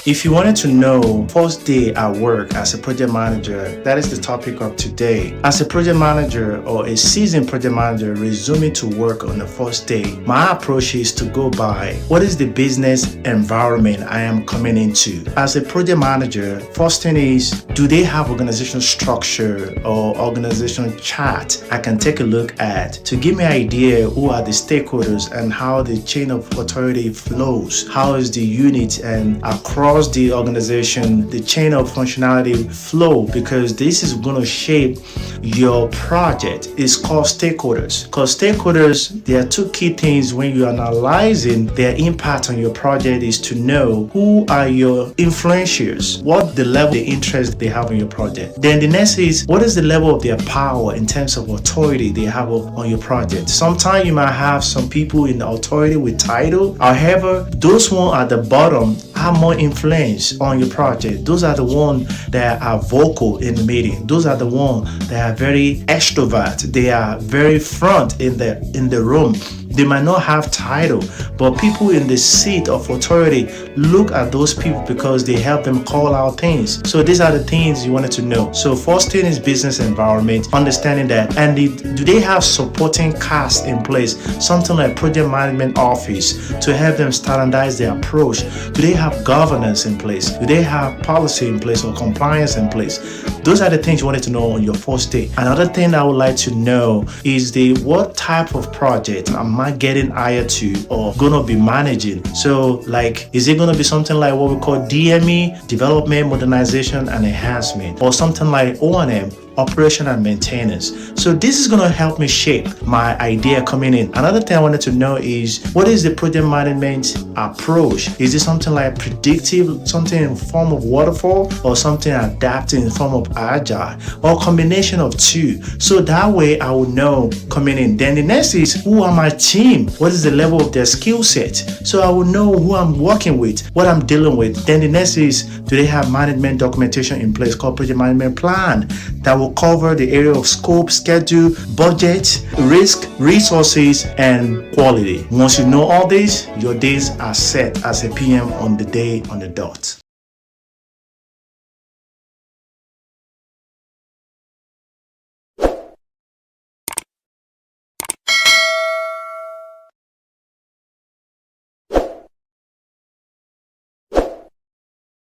If you wanted to know first day at work as a project manager, that is the topic of today. As a project manager or a seasoned project manager resuming to work on the first day, my approach is to go by what is the business environment I am coming into. As a project manager, first thing is, do they have organizational structure or organizational chart I can take a look at to give me an idea who are the stakeholders and how the chain of authority flows, how is the unit and across the organization, the chain of functionality flow, because this is going to shape your project. It's called stakeholders. Because stakeholders, there are two key things when you're analyzing their impact on your project is to know who are your influencers, what the level of the interest they have on your project. Then the next is what is the level of their power in terms of authority they have on your project. Sometimes you might have some people in the authority with title. However, those ones at the bottom have more influence on your project. Those are the ones that are vocal in the meeting. Those are the ones that are very extrovert. They are very front in the room. They might not have title, but people in the seat of authority look at those people because they help them call out things. So these are the things you wanted to know. So first thing is business environment, understanding that. And do they have supporting cast in place? Something like project management office to help them standardize their approach. Do they have governance in place? Do they have policy in place or compliance in place? Those are the things you wanted to know on your first day. Another thing I would like to know is what type of project am I getting hired to or gonna be managing? So like, is it gonna be something like what we call DME, development, modernization and enhancement, or something like O&M, operation and maintenance? So this is going to help me shape my idea coming in. Another thing I wanted to know is what is the project management approach? Is it something like predictive, something in form of waterfall, or something adapting in form of agile, or combination of two? So that way I will know coming in. Then the next is who are my team? What is the level of their skill set? So I will know who I'm working with, what I'm dealing with. Then the next is, do they have management documentation in place called project management plan that will cover the area of scope, schedule, budget, risk, resources, and quality. Once you know all this, your days are set as a PM on the day on the dot.